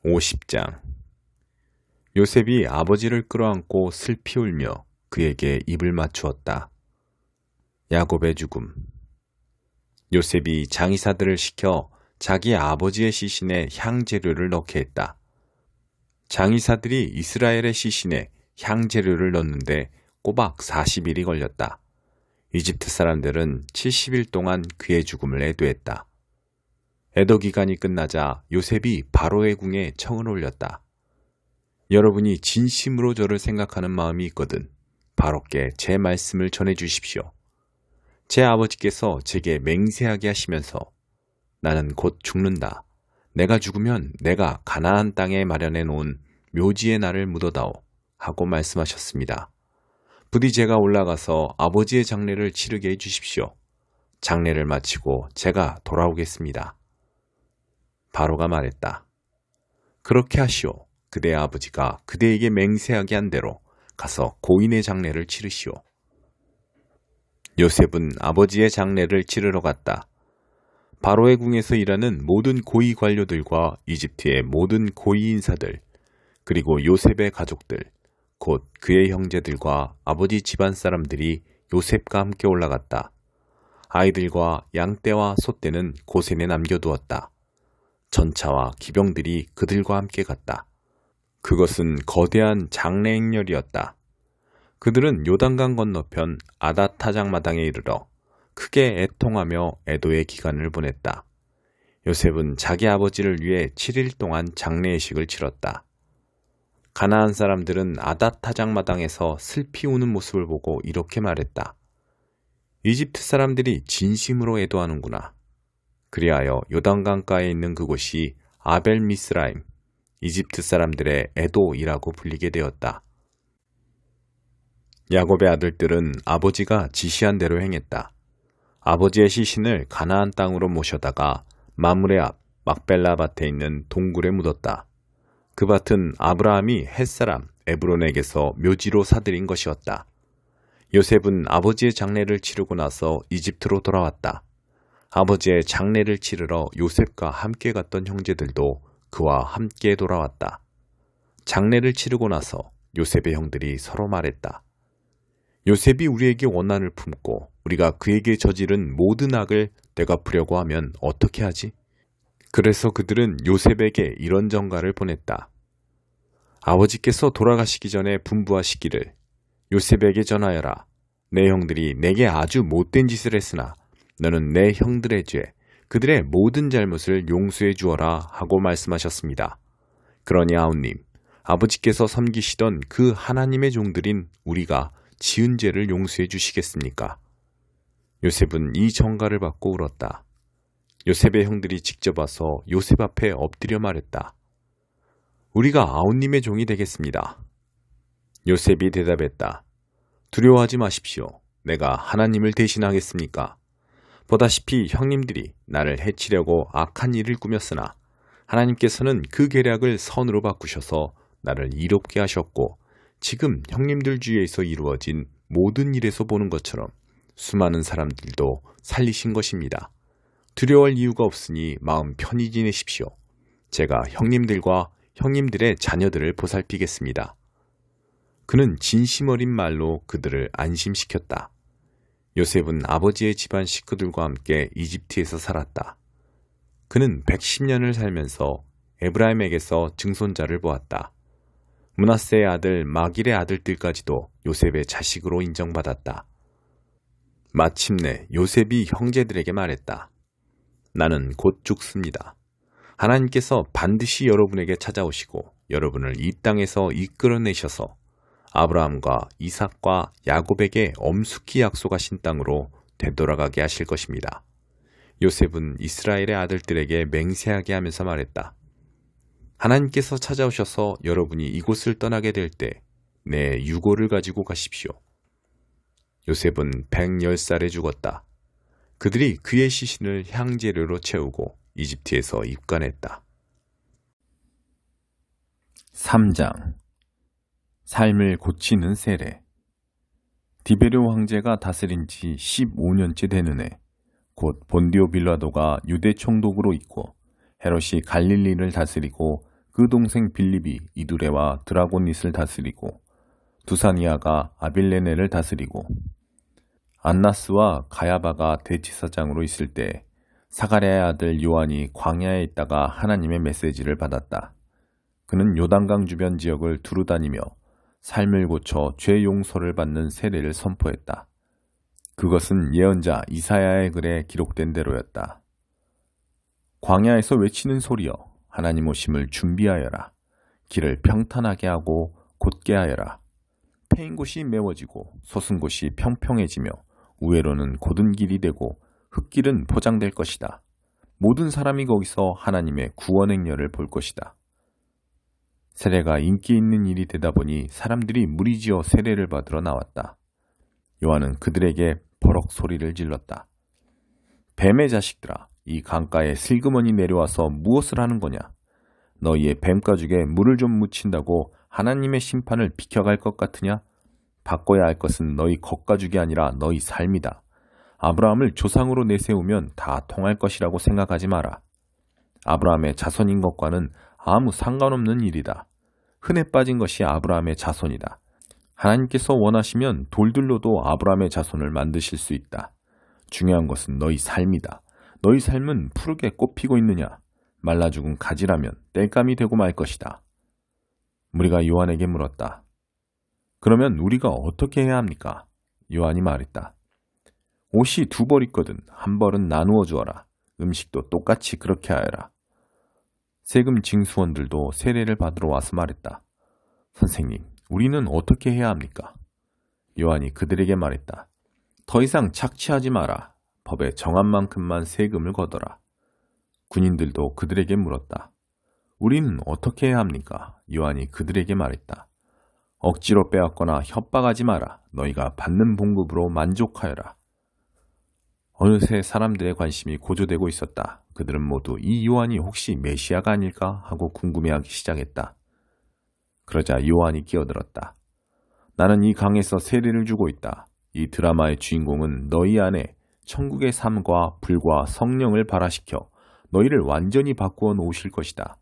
50장. 요셉이 아버지를 끌어안고 슬피 울며 그에게 입을 맞추었다. 야곱의 죽음. 요셉이 장의사들을 시켜 자기 아버지의 시신에 향재료를 넣게 했다. 장의사들이 이스라엘의 시신에 향재료를 넣는데 꼬박 40일이 걸렸다. 이집트 사람들은 70일 동안 그의 죽음을 애도했다. 애도 기간이 끝나자 요셉이 바로의 궁에 청을 올렸다. 여러분이 진심으로 저를 생각하는 마음이 있거든 바로께 제 말씀을 전해 주십시오. 제 아버지께서 제게 맹세하게 하시면서 나는 곧 죽는다. 내가 죽으면 내가 가나안 땅에 마련해 놓은 묘지에 나를 묻어다오 하고 말씀하셨습니다. 부디 제가 올라가서 아버지의 장례를 치르게 해주십시오. 장례를 마치고 제가 돌아오겠습니다. 바로가 말했다. 그렇게 하시오. 그대의 아버지가 그대에게 맹세하게 한 대로 가서 고인의 장례를 치르시오. 요셉은 아버지의 장례를 치르러 갔다. 바로의 궁에서 일하는 모든 고위 관료들과 이집트의 모든 고위 인사들, 그리고 요셉의 가족들, 곧 그의 형제들과 아버지 집안 사람들이 요셉과 함께 올라갔다. 아이들과 양떼와 소떼는 고센에 남겨두었다. 전차와 기병들이 그들과 함께 갔다. 그것은 거대한 장례 행렬이었다. 그들은 요단강 건너편 아닷타작마당에 이르러 크게 애통하며 애도의 기간을 보냈다. 요셉은 자기 아버지를 위해 7일 동안 장례의식을 치렀다. 가나안 사람들은 아닷타작마당에서 슬피 우는 모습을 보고 이렇게 말했다. 이집트 사람들이 진심으로 애도하는구나. 그리하여 요단강가에 있는 그곳이 아벨미스라임, 이집트 사람들의 애도이라고 불리게 되었다. 야곱의 아들들은 아버지가 지시한 대로 행했다. 아버지의 시신을 가나안 땅으로 모셔다가 마므레 앞 막벨라 밭에 있는 동굴에 묻었다. 그 밭은 아브라함이 햇사람 에브론에게서 묘지로 사들인 것이었다. 요셉은 아버지의 장례를 치르고 나서 이집트로 돌아왔다. 아버지의 장례를 치르러 요셉과 함께 갔던 형제들도 그와 함께 돌아왔다. 장례를 치르고 나서 요셉의 형들이 서로 말했다. 요셉이 우리에게 원한을 품고 우리가 그에게 저지른 모든 악을 되갚으려고 하면 어떻게 하지? 그래서 그들은 요셉에게 이런 전가를 보냈다. 아버지께서 돌아가시기 전에 분부하시기를 요셉에게 전하여라. 내 형들이 내게 아주 못된 짓을 했으나 너는 내 형들의 죄, 그들의 모든 잘못을 용서해 주어라 하고 말씀하셨습니다. 그러니 아우님, 아버지께서 섬기시던 그 하나님의 종들인 우리가 지은 죄를 용서해 주시겠습니까? 요셉은 이 전가를 받고 울었다. 요셉의 형들이 직접 와서 요셉 앞에 엎드려 말했다. 우리가 아우님의 종이 되겠습니다. 요셉이 대답했다. 두려워하지 마십시오. 내가 하나님을 대신하겠습니까? 보다시피 형님들이 나를 해치려고 악한 일을 꾸몄으나 하나님께서는 그 계략을 선으로 바꾸셔서 나를 이롭게 하셨고 지금 형님들 주위에서 이루어진 모든 일에서 보는 것처럼 수많은 사람들도 살리신 것입니다. 두려워할 이유가 없으니 마음 편히 지내십시오. 제가 형님들과 형님들의 자녀들을 보살피겠습니다. 그는 진심 어린 말로 그들을 안심시켰다. 요셉은 아버지의 집안 식구들과 함께 이집트에서 살았다. 그는 110년을 살면서 에브라임에게서 증손자를 보았다. 므낫세의 아들 마길의 아들들까지도 요셉의 자식으로 인정받았다. 마침내 요셉이 형제들에게 말했다. 나는 곧 죽습니다. 하나님께서 반드시 여러분에게 찾아오시고 여러분을 이 땅에서 이끌어내셔서 아브라함과 이삭과 야곱에게 엄숙히 약속하신 땅으로 되돌아가게 하실 것입니다. 요셉은 이스라엘의 아들들에게 맹세하게 하면서 말했다. 하나님께서 찾아오셔서 여러분이 이곳을 떠나게 될 때 내 유고를 가지고 가십시오. 요셉은 110살에 죽었다. 그들이 그의 시신을 향재료로 채우고 이집트에서 입관했다. 3장. 삶을 고치는 세례. 디베르 황제가 다스린 지 15년째 되는 해, 곧 본디오 빌라도가 유대 총독으로 있고 헤롯이 갈릴리를 다스리고 그 동생 빌립이 이두레와 드라곤닛을 다스리고 두사니아가 아빌레네를 다스리고 안나스와 가야바가 대치사장으로 있을 때 사가랴의 아들 요한이 광야에 있다가 하나님의 메시지를 받았다. 그는 요단강 주변 지역을 두루다니며 삶을 고쳐 죄 용서를 받는 세례를 선포했다. 그것은 예언자 이사야의 글에 기록된 대로였다. 광야에서 외치는 소리여 하나님 오심을 준비하여라. 길을 평탄하게 하고 곧게 하여라. 패인 곳이 메워지고 솟은 곳이 평평해지며 우회로는 곧은 길이 되고 흙길은 포장될 것이다. 모든 사람이 거기서 하나님의 구원 행렬을 볼 것이다. 세례가 인기 있는 일이 되다 보니 사람들이 무리지어 세례를 받으러 나왔다. 요한은 그들에게 버럭 소리를 질렀다. 뱀의 자식들아, 이 강가에 슬그머니 내려와서 무엇을 하는 거냐? 너희의 뱀가죽에 물을 좀 묻힌다고 하나님의 심판을 비켜갈 것 같으냐? 바꿔야 할 것은 너희 겉가죽이 아니라 너희 삶이다. 아브라함을 조상으로 내세우면 다 통할 것이라고 생각하지 마라. 아브라함의 자손인 것과는 아무 상관없는 일이다. 흔해 빠진 것이 아브라함의 자손이다. 하나님께서 원하시면 돌들로도 아브라함의 자손을 만드실 수 있다. 중요한 것은 너희 삶이다. 너희 삶은 푸르게 꽃피고 있느냐? 말라 죽은 가지라면 땔감이 되고 말 것이다. 무리가 요한에게 물었다. 그러면 우리가 어떻게 해야 합니까? 요한이 말했다. 옷이 두 벌 있거든 한 벌은 나누어 주어라. 음식도 똑같이 그렇게 하여라. 세금 징수원들도 세례를 받으러 와서 말했다. 선생님, 우리는 어떻게 해야 합니까? 요한이 그들에게 말했다. 더 이상 착취하지 마라. 법에 정한 만큼만 세금을 걷어라. 군인들도 그들에게 물었다. 우리는 어떻게 해야 합니까? 요한이 그들에게 말했다. 억지로 빼앗거나 협박하지 마라. 너희가 받는 봉급으로 만족하여라. 어느새 사람들의 관심이 고조되고 있었다. 그들은 모두 이 요한이 혹시 메시아가 아닐까 하고 궁금해하기 시작했다. 그러자 요한이 끼어들었다. 나는 이 강에서 세례를 주고 있다. 이 드라마의 주인공은 너희 안에 천국의 삶과 불과 성령을 발화시켜 너희를 완전히 바꾸어 놓으실 것이다.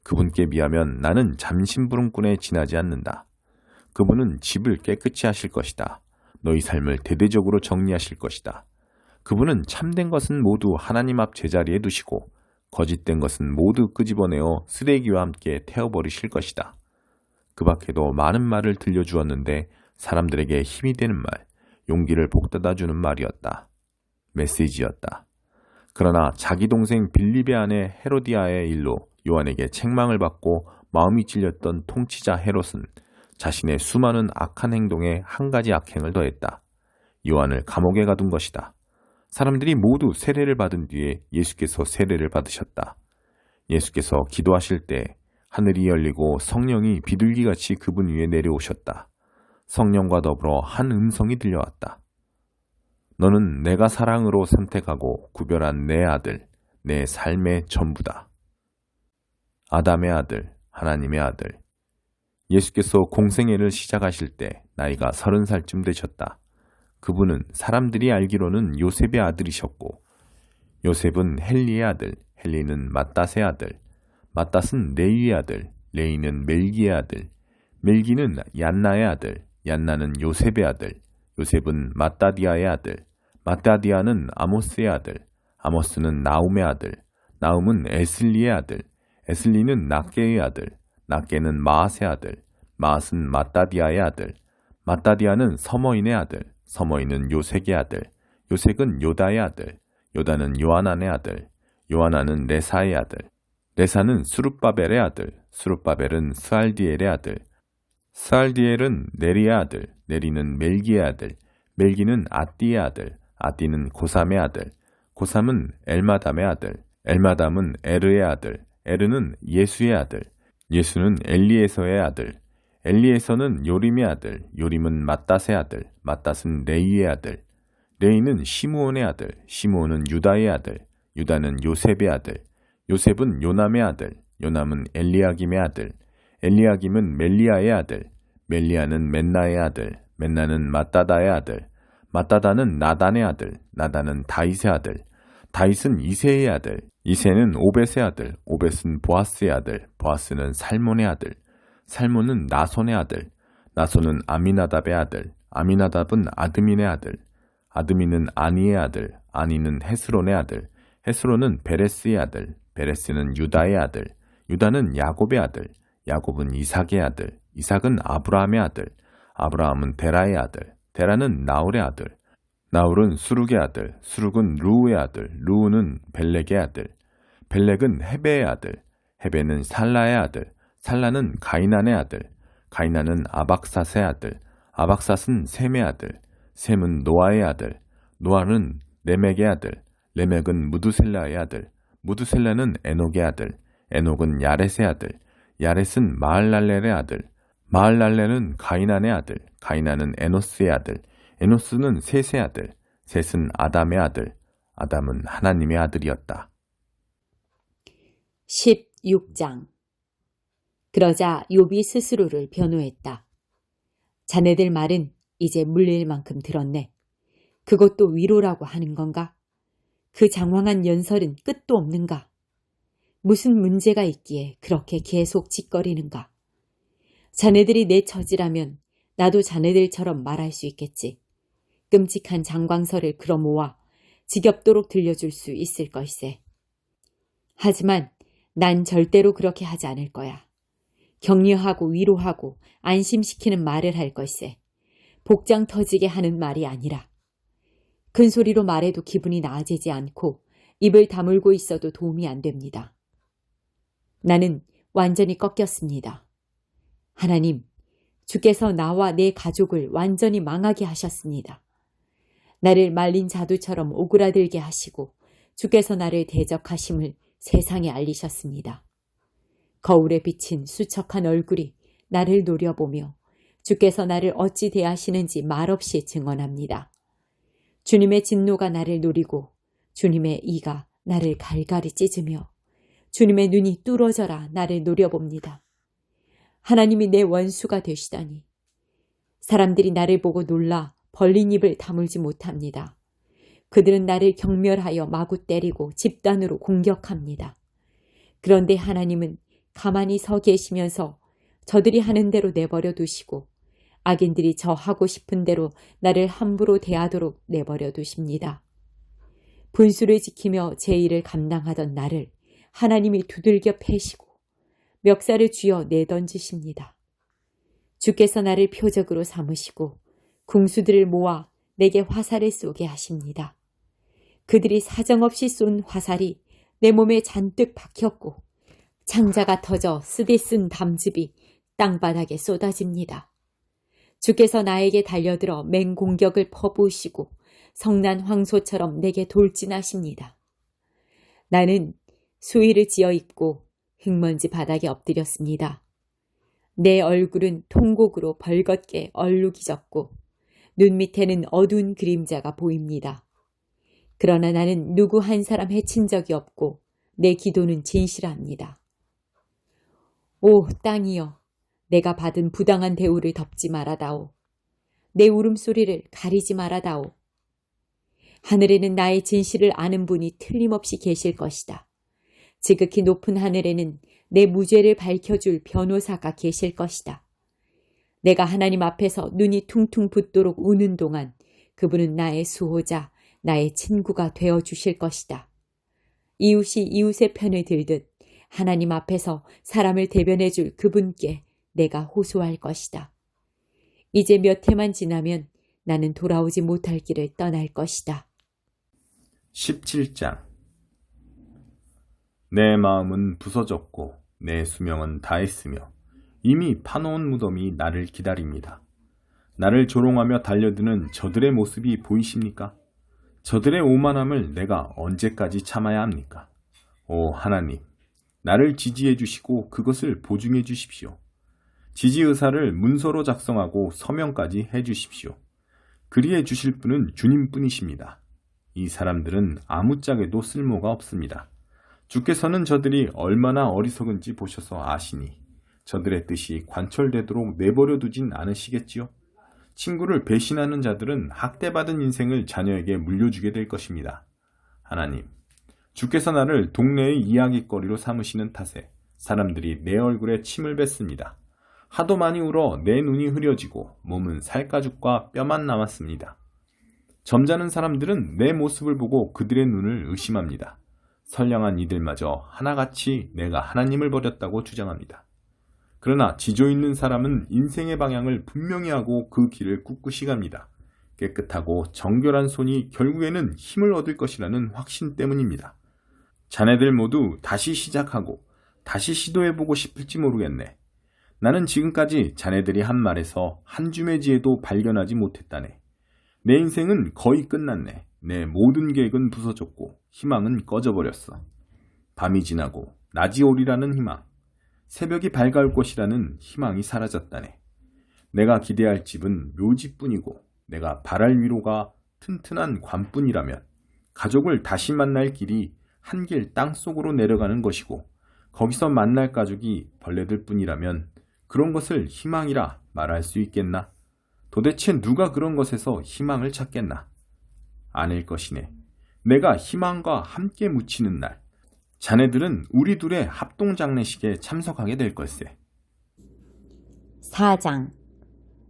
그분께 비하면 나는 잠심부름꾼에 지나지 않는다. 그분은 집을 깨끗이 하실 것이다. 너희 삶을 대대적으로 정리하실 것이다. 그분은 참된 것은 모두 하나님 앞 제자리에 두시고 거짓된 것은 모두 끄집어내어 쓰레기와 함께 태워버리실 것이다. 그 밖에도 많은 말을 들려주었는데 사람들에게 힘이 되는 말, 용기를 복돋아주는 말이었다. 메시지였다. 그러나 자기 동생 빌립의 아내 헤로디아의 일로 요한에게 책망을 받고 마음이 찔렸던 통치자 헤롯은 자신의 수많은 악한 행동에 한 가지 악행을 더했다. 요한을 감옥에 가둔 것이다. 사람들이 모두 세례를 받은 뒤에 예수께서 세례를 받으셨다. 예수께서 기도하실 때 하늘이 열리고 성령이 비둘기같이 그분 위에 내려오셨다. 성령과 더불어 한 음성이 들려왔다. 너는 내가 사랑으로 선택하고 구별한 내 아들, 내 삶의 전부다. 아담의 아들, 하나님의 아들. 예수께서 공생애를 시작하실 때 나이가 30살쯤 되셨다. 그분은 사람들이 알기로는 요셉의 아들이셨고 요셉은 헬리의 아들, 헬리는 맏닷의 아들, 맏닷은 레위의 아들, 레위는 멜기의 아들, 멜기는 얀나의 아들, 얀나는 요셉의 아들, 요셉은 맏다디아의 아들, 맏다디아는 아모스의 아들, 아모스는 나움의 아들, 나움은 에슬리의 아들, 에슬리는 낫게의 아들, 낫게는 마앗의 아들, 마앗은 맏다디아의 아들, 맏다디아는 서머인의 아들, 서머인은 요색의 아들, 요색은 요다의 아들, 요다는 요하난의 아들, 요하난은 레사의 아들, 레사는 수룹바벨의 아들, 수룹바벨은 스알디엘의 아들, 스알디엘은 네리의 아들, 네리는 멜기의 아들, 멜기는 아띠의 아들, 아띠는 고삼의 아들, 고삼은 엘마담의 아들, 엘마담은 에르의 아들, 에르는 예수의 아들, 예수는 엘리에서의 아들, 엘리에서는 요림의 아들, 요림은 맏닷의 아들, 맏닷은 레이의 아들, 레이는 시므온의 아들, 시므온은 유다의 아들, 유다는 요셉의 아들, 요셉은 요남의 아들, 요남은 엘리야김의 아들, 엘리야김은 멜리야의 아들, 멜리야는 맨나의 아들, 맨나는 맏다다의 아들, 맏다다는 나단의 아들, 나단은 다윗의 아들, 다윗은 이새의 아들, 이새는 오벳의 아들, 오벳은 보아스의 아들, 보아스는 살몬의 아들, 살몬은 나손의 아들, 나손은 아미나답의 아들, 아미나답은 아드민의 아들, 아드민은 아니의 아들, 아니는 헤스론의 아들, 헤스론은 베레스의 아들, 베레스는 유다의 아들, 유다는 야곱의 아들, 야곱은 이삭의 아들, 이삭은 아브라함의 아들, 아브라함은 데라의 아들, 데라는 나홀의 아들, 나홀은 수룩의 아들, 수룩은 루우의 아들, 루우는 벨렉의 아들, 벨렉은 헤베의 아들, 헤베는 살라의 아들, 살라는 가이난의 아들, 가이난은 아박삿의 아들, 아박삿은 셈의 아들, 셈은 노아의 아들, 노아는 레멕의 아들, 레멕은 무두셀라의 아들, 무두셀라는 에녹의 아들, 에녹은 야렛의 아들, 야렛은 마할랄렐의 아들, 마할랄렐은 가이난의 아들, 가이난은 에노스의 아들, 에노스는 셋의 아들, 셋은 아담의 아들, 아담은 하나님의 아들이었다. 16장. 그러자 욥이 스스로를 변호했다. 자네들 말은 이제 물릴 만큼 들었네. 그것도 위로라고 하는 건가? 그 장황한 연설은 끝도 없는가? 무슨 문제가 있기에 그렇게 계속 짓거리는가? 자네들이 내 처지라면 나도 자네들처럼 말할 수 있겠지. 끔찍한 장광설을 끌어 모아 지겹도록 들려줄 수 있을 걸세. 하지만 난 절대로 그렇게 하지 않을 거야. 격려하고 위로하고 안심시키는 말을 할 걸세. 복장 터지게 하는 말이 아니라. 큰 소리로 말해도 기분이 나아지지 않고 입을 다물고 있어도 도움이 안 됩니다. 나는 완전히 꺾였습니다. 하나님, 주께서 나와 내 가족을 완전히 망하게 하셨습니다. 나를 말린 자두처럼 오그라들게 하시고 주께서 나를 대적하심을 세상에 알리셨습니다. 거울에 비친 수척한 얼굴이 나를 노려보며 주께서 나를 어찌 대하시는지 말없이 증언합니다. 주님의 진노가 나를 노리고 주님의 이가 나를 갈갈이 찢으며 주님의 눈이 뚫어져라 나를 노려봅니다. 하나님이 내 원수가 되시다니. 사람들이 나를 보고 놀라 벌린 입을 다물지 못합니다. 그들은 나를 경멸하여 마구 때리고 집단으로 공격합니다. 그런데 하나님은 가만히 서 계시면서 저들이 하는 대로 내버려 두시고 악인들이 저 하고 싶은 대로 나를 함부로 대하도록 내버려 두십니다. 분수를 지키며 제 일을 감당하던 나를 하나님이 두들겨 패시고 멱살을 쥐어 내던지십니다. 주께서 나를 표적으로 삼으시고 궁수들을 모아 내게 화살을 쏘게 하십니다. 그들이 사정없이 쏜 화살이 내 몸에 잔뜩 박혔고 창자가 터져 쓰디쓴 담즙이 땅바닥에 쏟아집니다. 주께서 나에게 달려들어 맹공격을 퍼부으시고 성난 황소처럼 내게 돌진하십니다. 나는 수의를 지어 입고 흙먼지 바닥에 엎드렸습니다. 내 얼굴은 통곡으로 벌겋게 얼룩이 졌고 눈 밑에는 어두운 그림자가 보입니다. 그러나 나는 누구 한 사람 해친 적이 없고 내 기도는 진실합니다. 오 땅이여, 내가 받은 부당한 대우를 덮지 말아다오. 내 울음소리를 가리지 말아다오. 하늘에는 나의 진실을 아는 분이 틀림없이 계실 것이다. 지극히 높은 하늘에는 내 무죄를 밝혀줄 변호사가 계실 것이다. 내가 하나님 앞에서 눈이 퉁퉁 붓도록 우는 동안 그분은 나의 수호자, 나의 친구가 되어주실 것이다. 이웃이 이웃의 편을 들듯 하나님 앞에서 사람을 대변해줄 그분께 내가 호소할 것이다. 이제 몇 해만 지나면 나는 돌아오지 못할 길을 떠날 것이다. 17장. 내 마음은 부서졌고 내 수명은 다했으며 이미 파놓은 무덤이 나를 기다립니다. 나를 조롱하며 달려드는 저들의 모습이 보이십니까? 저들의 오만함을 내가 언제까지 참아야 합니까? 오 하나님, 나를 지지해 주시고 그것을 보증해 주십시오. 지지 의사를 문서로 작성하고 서명까지 해 주십시오. 그리해 주실 분은 주님뿐이십니다. 이 사람들은 아무짝에도 쓸모가 없습니다. 주께서는 저들이 얼마나 어리석은지 보셔서 아시니 저들의 뜻이 관철되도록 내버려 두진 않으시겠지요? 친구를 배신하는 자들은 학대받은 인생을 자녀에게 물려주게 될 것입니다. 하나님, 주께서 나를 동네의 이야깃거리로 삼으시는 탓에 사람들이 내 얼굴에 침을 뱉습니다. 하도 많이 울어 내 눈이 흐려지고 몸은 살가죽과 뼈만 남았습니다. 점잖은 사람들은 내 모습을 보고 그들의 눈을 의심합니다. 선량한 이들마저 하나같이 내가 하나님을 버렸다고 주장합니다. 그러나 지조 있는 사람은 인생의 방향을 분명히 하고 그 길을 꿋꿋이 갑니다. 깨끗하고 정결한 손이 결국에는 힘을 얻을 것이라는 확신 때문입니다. 자네들 모두 다시 시작하고 다시 시도해보고 싶을지 모르겠네. 나는 지금까지 자네들이 한 말에서 한 줌의 지혜도 발견하지 못했다네. 내 인생은 거의 끝났네. 내 모든 계획은 부서졌고 희망은 꺼져버렸어. 밤이 지나고 낮이 오리라는 희망, 새벽이 밝아올 것이라는 희망이 사라졌다네. 내가 기대할 집은 묘지뿐이고 내가 바랄 위로가 튼튼한 관뿐이라면 가족을 다시 만날 길이 한 길 땅속으로 내려가는 것이고 거기서 만날 가족이 벌레들 뿐이라면 그런 것을 희망이라 말할 수 있겠나? 도대체 누가 그런 것에서 희망을 찾겠나? 아닐 것이네. 내가 희망과 함께 묻히는 날, 자네들은 우리 둘의 합동장례식에 참석하게 될 걸세. 4장.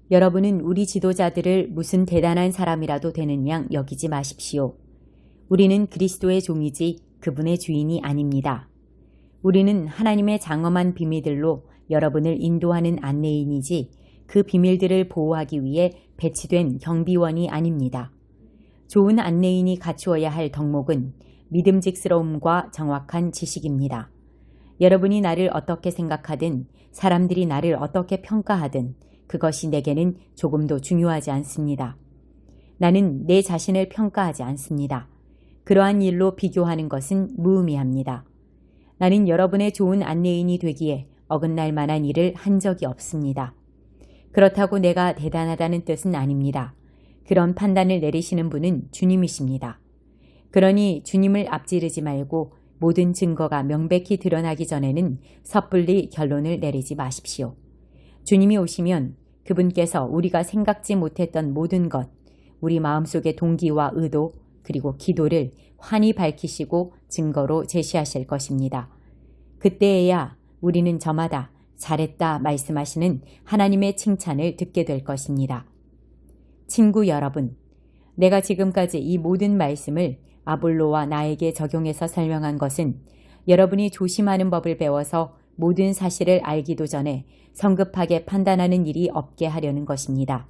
여러분은 우리 지도자들을 무슨 대단한 사람이라도 되는 양 여기지 마십시오. 우리는 그리스도의 종이지 그분의 주인이 아닙니다. 우리는 하나님의 장엄한 비밀들로 여러분을 인도하는 안내인이지 그 비밀들을 보호하기 위해 배치된 경비원이 아닙니다. 좋은 안내인이 갖추어야 할 덕목은 믿음직스러움과 정확한 지식입니다. 여러분이 나를 어떻게 생각하든 사람들이 나를 어떻게 평가하든 그것이 내게는 조금도 중요하지 않습니다. 나는 내 자신을 평가하지 않습니다. 그러한 일로 비교하는 것은 무의미합니다. 나는 여러분의 좋은 안내인이 되기에 어긋날 만한 일을 한 적이 없습니다. 그렇다고 내가 대단하다는 뜻은 아닙니다. 그런 판단을 내리시는 분은 주님이십니다. 그러니 주님을 앞지르지 말고 모든 증거가 명백히 드러나기 전에는 섣불리 결론을 내리지 마십시오. 주님이 오시면 그분께서 우리가 생각지 못했던 모든 것, 우리 마음속의 동기와 의도, 그리고 기도를 환히 밝히시고 증거로 제시하실 것입니다. 그때에야 우리는 저마다 잘했다 말씀하시는 하나님의 칭찬을 듣게 될 것입니다. 친구 여러분, 내가 지금까지 이 모든 말씀을 아볼로와 나에게 적용해서 설명한 것은 여러분이 조심하는 법을 배워서 모든 사실을 알기도 전에 성급하게 판단하는 일이 없게 하려는 것입니다.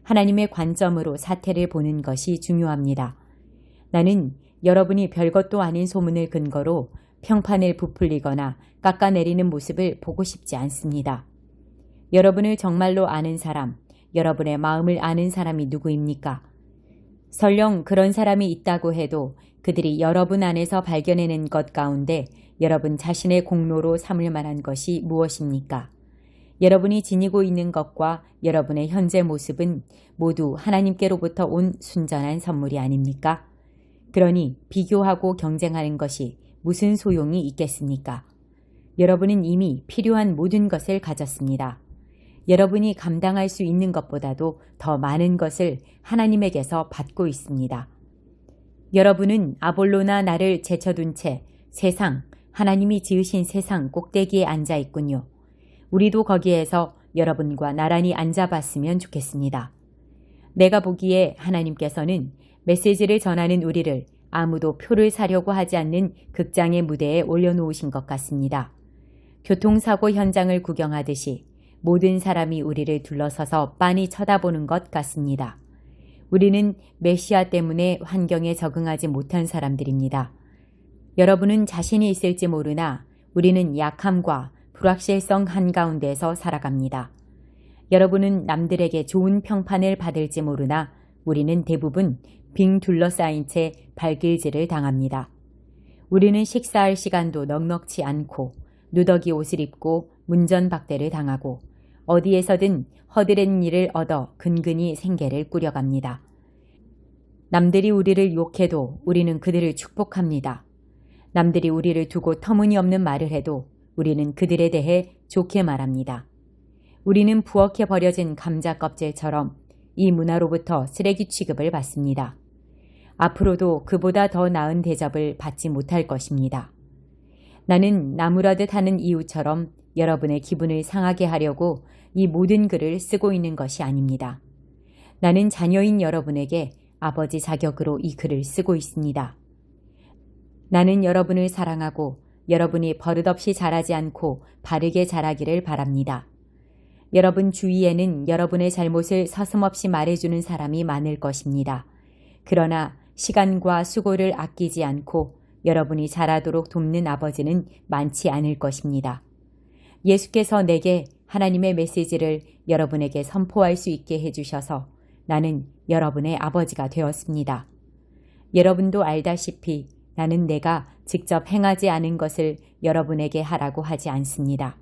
하나님의 관점으로 사태를 보는 것이 중요합니다. 나는 여러분이 별것도 아닌 소문을 근거로 평판을 부풀리거나 깎아내리는 모습을 보고 싶지 않습니다. 여러분을 정말로 아는 사람, 여러분의 마음을 아는 사람이 누구입니까? 설령 그런 사람이 있다고 해도 그들이 여러분 안에서 발견해낸 것 가운데 여러분 자신의 공로로 삼을 만한 것이 무엇입니까? 여러분이 지니고 있는 것과 여러분의 현재 모습은 모두 하나님께로부터 온 순전한 선물이 아닙니까? 그러니 비교하고 경쟁하는 것이 무슨 소용이 있겠습니까? 여러분은 이미 필요한 모든 것을 가졌습니다. 여러분이 감당할 수 있는 것보다도 더 많은 것을 하나님에게서 받고 있습니다. 여러분은 아볼로나 나를 제쳐둔 채 세상, 하나님이 지으신 세상 꼭대기에 앉아 있군요. 우리도 거기에서 여러분과 나란히 앉아봤으면 좋겠습니다. 내가 보기에 하나님께서는 메시지를 전하는 우리를 아무도 표를 사려고 하지 않는 극장의 무대에 올려놓으신 것 같습니다. 교통사고 현장을 구경하듯이 모든 사람이 우리를 둘러서서 빤히 쳐다보는 것 같습니다. 우리는 메시아 때문에 환경에 적응하지 못한 사람들입니다. 여러분은 자신이 있을지 모르나 우리는 약함과 불확실성 한가운데서 살아갑니다. 여러분은 남들에게 좋은 평판을 받을지 모르나 우리는 대부분 빙 둘러싸인 채 발길질을 당합니다. 우리는 식사할 시간도 넉넉치 않고 누더기 옷을 입고 문전박대를 당하고 어디에서든 허드렛 일을 얻어 근근히 생계를 꾸려갑니다. 남들이 우리를 욕해도 우리는 그들을 축복합니다. 남들이 우리를 두고 터무니없는 말을 해도 우리는 그들에 대해 좋게 말합니다. 우리는 부엌에 버려진 감자 껍질처럼 이 문화로부터 쓰레기 취급을 받습니다. 앞으로도 그보다 더 나은 대접을 받지 못할 것입니다. 나는 나무라듯 하는 이유처럼 여러분의 기분을 상하게 하려고 이 모든 글을 쓰고 있는 것이 아닙니다. 나는 자녀인 여러분에게 아버지 자격으로 이 글을 쓰고 있습니다. 나는 여러분을 사랑하고 여러분이 버릇없이 자라지 않고 바르게 자라기를 바랍니다. 여러분 주위에는 여러분의 잘못을 서슴없이 말해주는 사람이 많을 것입니다. 그러나 시간과 수고를 아끼지 않고 여러분이 자라도록 돕는 아버지는 많지 않을 것입니다. 예수께서 내게 하나님의 메시지를 여러분에게 선포할 수 있게 해주셔서 나는 여러분의 아버지가 되었습니다. 여러분도 알다시피 나는 내가 직접 행하지 않은 것을 여러분에게 하라고 하지 않습니다.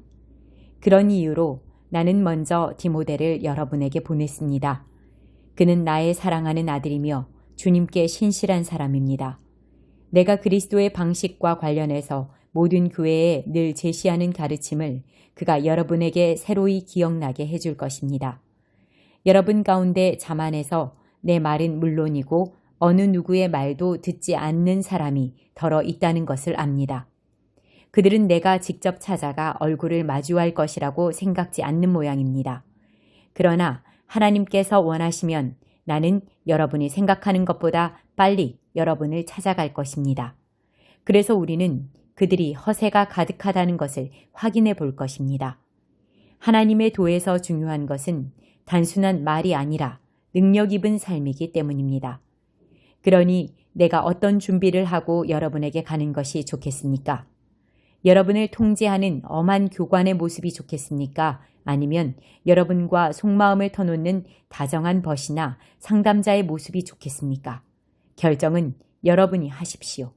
그런 이유로 나는 먼저 디모데를 여러분에게 보냈습니다. 그는 나의 사랑하는 아들이며 주님께 신실한 사람입니다. 내가 그리스도의 방식과 관련해서 모든 교회에 늘 제시하는 가르침을 그가 여러분에게 새로이 기억나게 해줄 것입니다. 여러분 가운데 자만해서 내 말은 물론이고 어느 누구의 말도 듣지 않는 사람이 더러 있다는 것을 압니다. 그들은 내가 직접 찾아가 얼굴을 마주할 것이라고 생각지 않는 모양입니다. 그러나 하나님께서 원하시면 나는 여러분이 생각하는 것보다 빨리 여러분을 찾아갈 것입니다. 그래서 우리는 그들이 허세가 가득하다는 것을 확인해 볼 것입니다. 하나님의 도에서 중요한 것은 단순한 말이 아니라 능력 입은 삶이기 때문입니다. 그러니 내가 어떤 준비를 하고 여러분에게 가는 것이 좋겠습니까? 여러분을 통제하는 엄한 교관의 모습이 좋겠습니까? 아니면 여러분과 속마음을 터놓는 다정한 벗이나 상담자의 모습이 좋겠습니까? 결정은 여러분이 하십시오.